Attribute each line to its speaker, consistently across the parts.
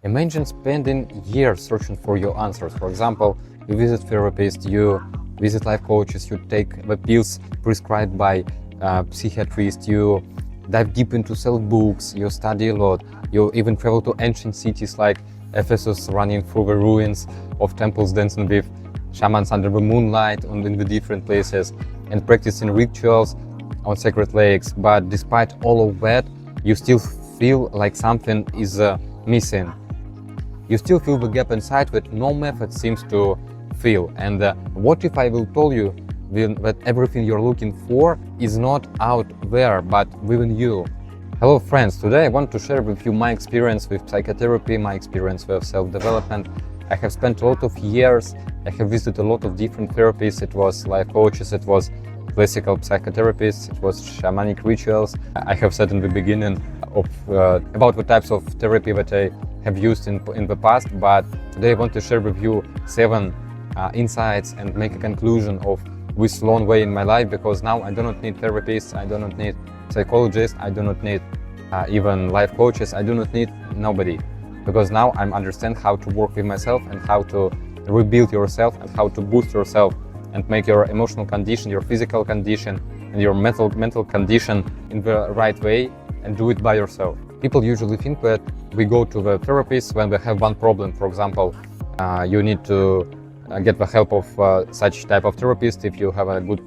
Speaker 1: Imagine spending years searching for your answers. For example, you visit therapists, you visit life coaches, you take the pills prescribed by psychiatrists, you dive deep into self-books, you study a lot, you even travel to ancient cities like Ephesus, running through the ruins of temples, dancing with shamans under the moonlight and in the different places, and practicing rituals on sacred lakes. But despite all of that, you still feel like something is missing. You still feel the gap inside that no method seems to fill. And what if I will tell you that everything you're looking for is not out there, but within you? Hello friends, today I want to share with you my experience with psychotherapy, my experience with self-development. I have spent a lot of years, I have visited a lot of different therapists. It was life coaches, it was classical psychotherapists, it was shamanic rituals. I have said in the beginning of about the types of therapy that I have used in the past, but today I want to share with you 7 insights and make a conclusion of this long way in my life, because now I do not need therapists, I do not need psychologists, I do not need even life coaches, I do not need nobody, because now I understand how to work with myself and how to rebuild yourself and how to boost yourself and make your emotional condition, your physical condition and your mental condition in the right way, and do it by yourself. People usually think that we go to the therapist when we have one problem. For example, you need to get the help of such type of therapist if you have a good,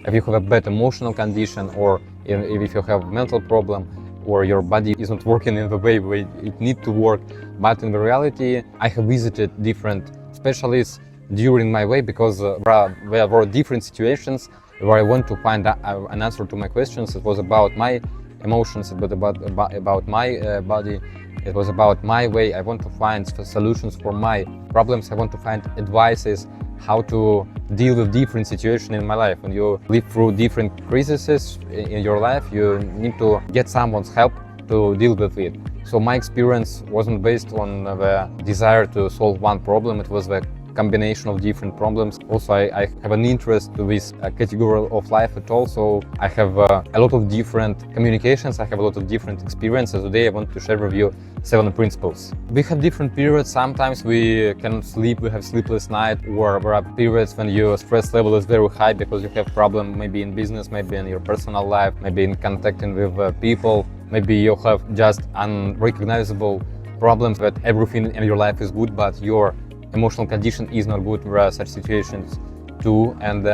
Speaker 1: if you have a bad emotional condition, or if you have mental problem, or your body is not working in the way it needs to work. But in the reality, I have visited different specialists during my way, because there were different situations where I want to find an answer to my questions. It was about my emotions, but about my body. It was about my way. I want to find solutions for my problems. I want to find advices how to deal with different situations in my life. When you live through different crises in your life, you need to get someone's help to deal with it. So my experience wasn't based on the desire to solve one problem. It was the combination of different problems. Also, I have an interest to this category of life at all, so I have a lot of different communications, I have a lot of different experiences. Today I want to share with you 7 principles. We have different periods. Sometimes we cannot sleep, we have sleepless night, or there are periods when your stress level is very high because you have problem maybe in business, maybe in your personal life, maybe in contacting with people, maybe you have just unrecognizable problems that everything in your life is good, but your emotional condition is not good. There are such situations too, and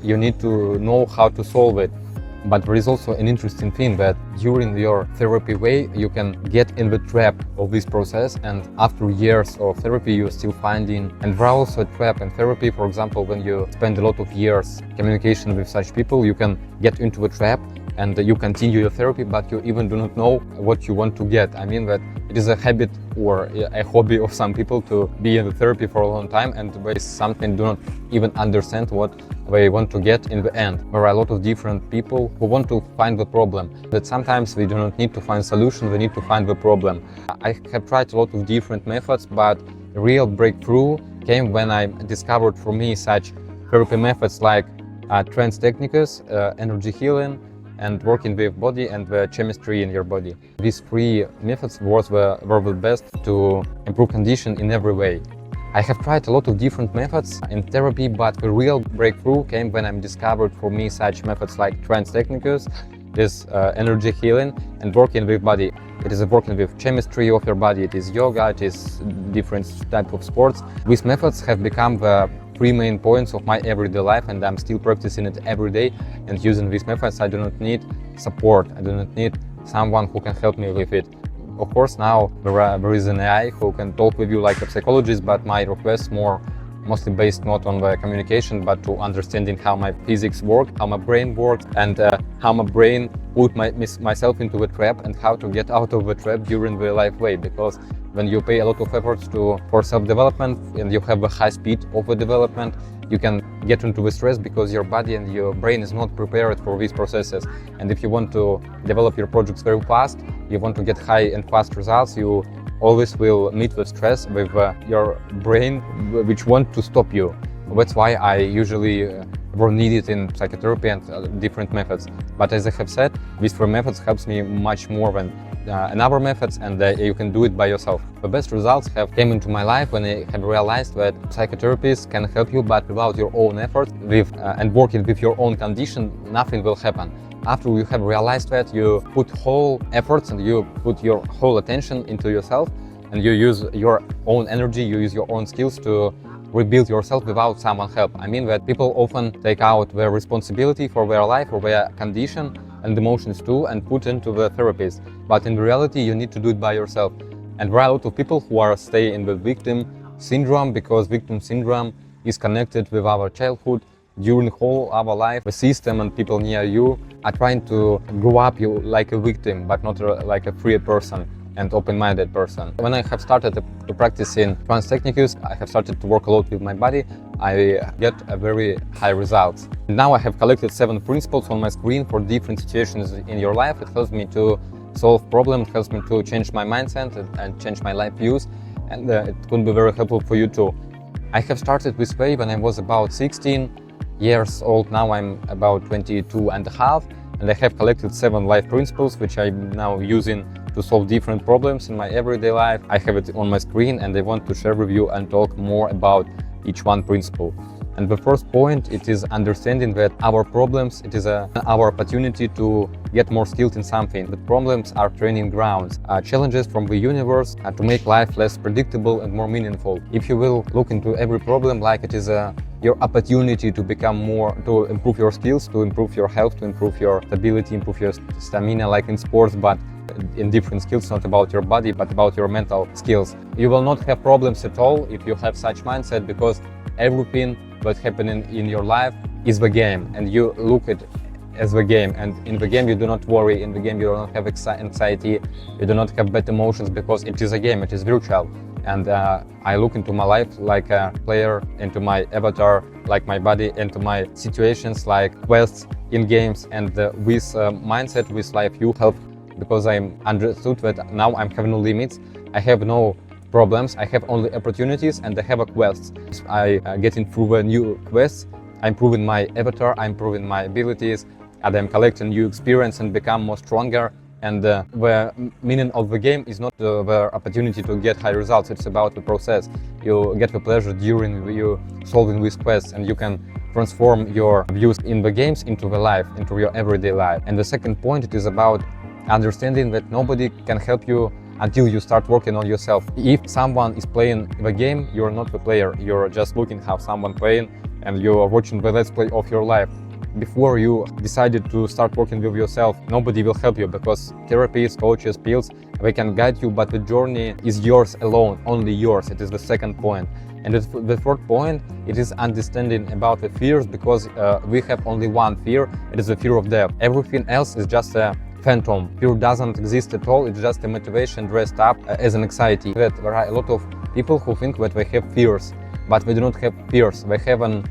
Speaker 1: you need to know how to solve it. But there is also an interesting thing that during your therapy way, you can get in the trap of this process, and after years of therapy, you're still finding, and there are also a trap in therapy. For example, when you spend a lot of years communication with such people, you can get into a trap and you continue your therapy, but you even do not know what you want to get. I mean that it is a habit or a hobby of some people to be in the therapy for a long time, and they something do not even understand what they want to get in the end. There are a lot of different people who want to find the problem, that sometimes we do not need to find solution, we need to find the problem. I have tried a lot of different methods, but real breakthrough came when I discovered for me such therapy methods like trance techniques, energy healing, and working with body and the chemistry in your body. These 3 methods were the best to improve condition in every way. I have tried a lot of different methods in therapy, but the real breakthrough came when I discovered for me such methods like trance techniques, this energy healing, and working with body. It is working with chemistry of your body, it is yoga, it is different type of sports. These methods have become the 3 main points of my everyday life, and I'm still practicing it every day. And using these methods, I do not need support, I do not need someone who can help me with it. Of course, now there is an AI who can talk with you like a psychologist, but my requests mostly based not on the communication, but to understanding how my physics work, how my brain works, and how my brain put myself into the trap, and how to get out of the trap during the life way. Because when you pay a lot of efforts for self-development and you have a high speed of the development, you can get into the stress because your body and your brain is not prepared for these processes. And if you want to develop your projects very fast, you want to get high and fast results, you always will meet with stress with your brain, which want to stop you. That's why I usually were needed in psychotherapy and different methods. But as I have said, these 3 methods helps me much more than another methods, and you can do it by yourself. The best results have came into my life when I have realized that psychotherapists can help you, but without your own effort, and working with your own condition, nothing will happen. After you have realized that, you put whole efforts and you put your whole attention into yourself, and you use your own energy, you use your own skills to rebuild yourself without someone's help. I mean that people often take out their responsibility for their life or their condition and emotions too and put into the therapist. But in reality, you need to do it by yourself. And there are a lot of people who are stay in the victim syndrome, because victim syndrome is connected with our childhood. During whole our life, the system and people near you are trying to grow up you like a victim, but not like a free person and open-minded person. When I have started to practice in trance techniques, I have started to work a lot with my body. I get a very high results. Now I have collected 7 principles on my screen for different situations in your life. It helps me to solve problems, helps me to change my mindset and change my life views, and it could be very helpful for you too. I have started this way when I was about 16 years old. Now I'm about 22 and a half, and I have collected 7 life principles which I'm now using to solve different problems in my everyday life. I have it on my screen and I want to share with you and talk more about each one principle. And the first point, it is understanding that our problems, it is our opportunity to get more skilled in something. The problems are training grounds, challenges from the universe to make life less predictable and more meaningful. If you will look into every problem like it is your opportunity to become more, to improve your skills, to improve your health, to improve your stability, improve your stamina, like in sports, but in different skills, not about your body, but about your mental skills. You will not have problems at all if you have such mindset, because everything that's happening in your life is the game, and you look at it as the game. And in the game you do not worry, in the game you do not have anxiety, you do not have bad emotions, because it is a game, it is virtual. And I look into my life like a player, into my avatar, like my body, into my situations like quests in games, and with mindset, with life you help, because I understood that now I have no limits, I have no problems, I have only opportunities, and I have a quest. I getting through the new quests, I'm improving my avatar, I'm improving my abilities, and I'm collecting new experience and become more stronger. And the meaning of the game is not the opportunity to get high results, it's about the process. You get the pleasure during you solving these quests, and you can transform your views in the games into the life, into your everyday life. And the second point, it is about understanding that nobody can help you until you start working on yourself. If someone is playing the game, you're not the player, you're just looking how someone playing, and you're watching the let's play of your life. Before you decided to start working with yourself, nobody will help you, because therapists, coaches, pills, they can guide you, but the journey is yours alone, only yours. It is the second point. And the third point, it is understanding about the fears, because we have only one fear, it is the fear of death. Everything else is just a phantom. Fear doesn't exist at all, it's just a motivation dressed up as an anxiety. That there are a lot of people who think that they have fears, but they do not have fears. They have an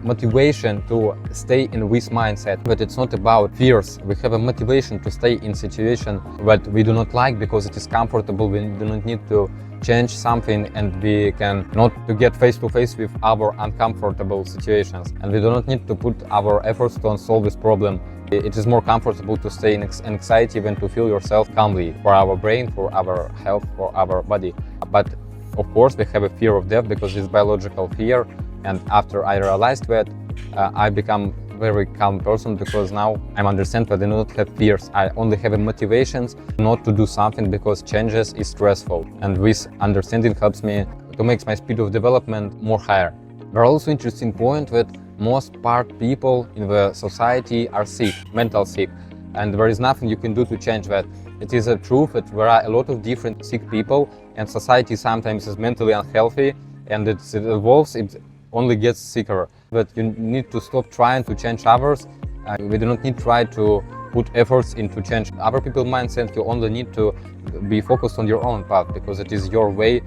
Speaker 1: motivation to stay in this mindset. But it's not about fears. We have a motivation to stay in situation that we do not like because it is comfortable. We do not need to change something, and we can not to get face to face with our uncomfortable situations. And we do not need to put our efforts to solve this problem. It is more comfortable to stay in anxiety than to feel yourself calmly, for our brain, for our health, for our body. But of course we have a fear of death because it's biological fear. And after I realized that, I become very calm person, because now I understand that I do not have fears. I only have motivations not to do something because changes is stressful. And this understanding helps me to make my speed of development more higher. There are also interesting point that most part people in the society are sick, mental sick, and there is nothing you can do to change that. It is a truth that there are a lot of different sick people, and society sometimes is mentally unhealthy, and it evolves, it only gets sicker. But you need to stop trying to change others. We do not need to try to put efforts into change other people's mindset. You only need to be focused on your own path, because it is your way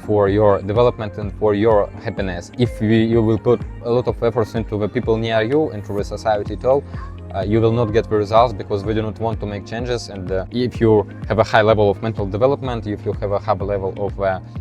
Speaker 1: for your development and for your happiness. If you will put a lot of efforts into the people near you, into the society at all, you will not get the results, because we do not want to make changes. And if you have a high level of mental development, if you have a high level of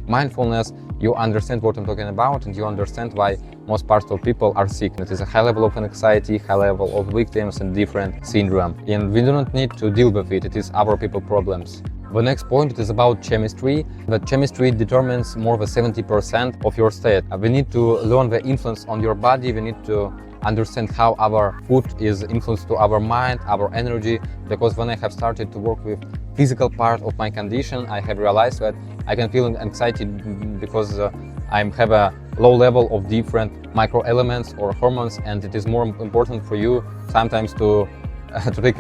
Speaker 1: mindfulness, you understand what I'm talking about, and you understand why most parts of people are sick. It is a high level of anxiety, high level of victims and different syndrome. And we do not need to deal with it. It is our people problems. The next point is about chemistry. The chemistry determines more than 70% of your state. We need to learn the influence on your body. We need to understand how our food is influenced to our mind, our energy, because when I have started to work with physical part of my condition, I have realized that I can feel anxiety because I have a low level of different micro elements or hormones, and it is more important for you sometimes to take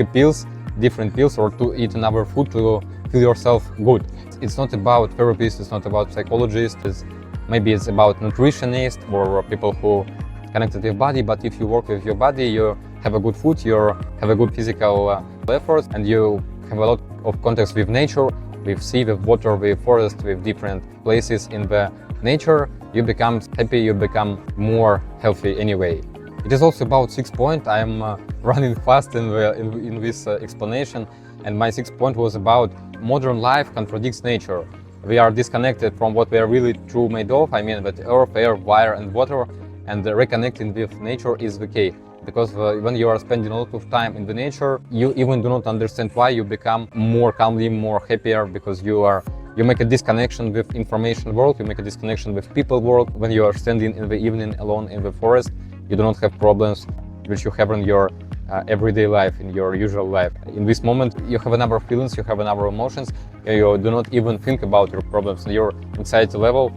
Speaker 1: different pills, or to eat another food to feel yourself good. It's not about therapists, it's not about psychologists, maybe it's about nutritionists or people who connected with body, but if you work with your body, you have a good food, you have a good physical effort, and you have a lot of contacts with nature, with sea, with water, with forest, with different places in the nature, you become happy, you become more healthy anyway. It is also about 6th point. I am running fast in this explanation, and my 6th point was about modern life contradicts nature. We are disconnected from what we are really true made of. I mean that earth, air, fire and water, and reconnecting with nature is the key. Because when you are spending a lot of time in the nature, you even do not understand why you become more calmly, more happier, because you make a disconnection with information world, you make a disconnection with people world. When you are standing in the evening alone in the forest, you do not have problems which you have in your everyday life, in your usual life. In this moment, you have another feelings, you have another emotions, you do not even think about your problems, and your anxiety level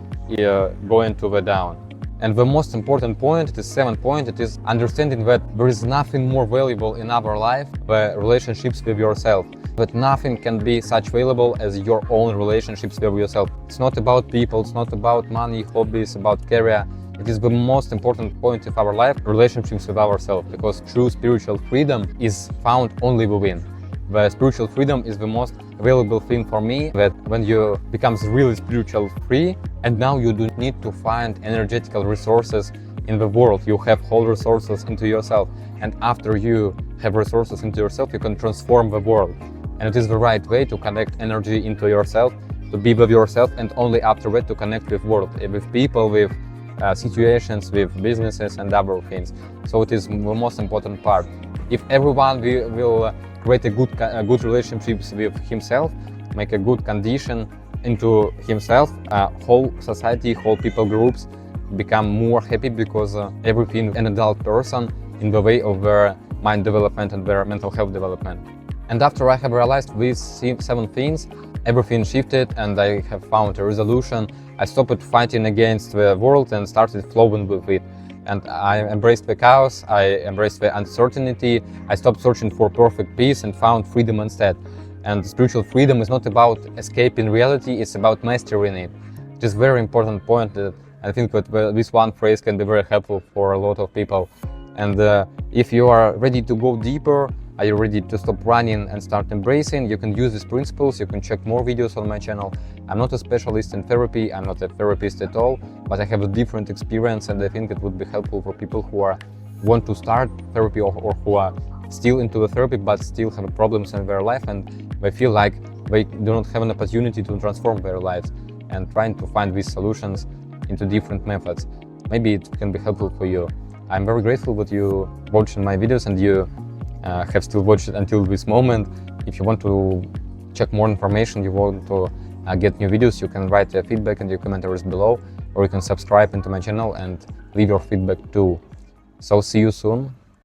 Speaker 1: going to the down. And the most important point, the 7th point, it is understanding that there is nothing more valuable in our life than relationships with yourself. But nothing can be such valuable as your own relationships with yourself. It's not about people, it's not about money, hobbies, about career. It is the most important point of our life, relationships with ourselves, because true spiritual freedom is found only within. The spiritual freedom is the most valuable thing for me, that when you become really spiritual free, and now you do need to find energetical resources in the world, you have whole resources into yourself, and after you have resources into yourself, you can transform the world. And it is the right way to connect energy into yourself, to be with yourself, and only after that to connect with world, with people, with situations, with businesses and other things. So it is the most important part. If everyone will create a good relationships with himself, make a good condition into himself, whole society, whole people groups become more happy, because everything an adult person in the way of their mind development and their mental health development. And after I have realized these 7 things, everything shifted and I have found a resolution. I stopped fighting against the world and started flowing with it. And I embraced the chaos, I embraced the uncertainty, I stopped searching for perfect peace and found freedom instead. And spiritual freedom is not about escaping reality, it's about mastering it. It is a very important point that I think that this one phrase can be very helpful for a lot of people. And if you are ready to go deeper, are you ready to stop running and start embracing, you can use these principles, you can check more videos on my channel. I'm not a specialist in therapy, I'm not a therapist at all, but I have a different experience, and I think it would be helpful for people who want to start therapy, or who are still into the therapy but still have problems in their life and they feel like they do not have an opportunity to transform their lives, and trying to find these solutions into different methods. Maybe it can be helpful for you. I'm very grateful that you watching my videos and you have still watched it until this moment. If you want to check more information, you want to get new videos, you can write your feedback in the commentaries below, or you can subscribe into my channel and leave your feedback too. So see you soon.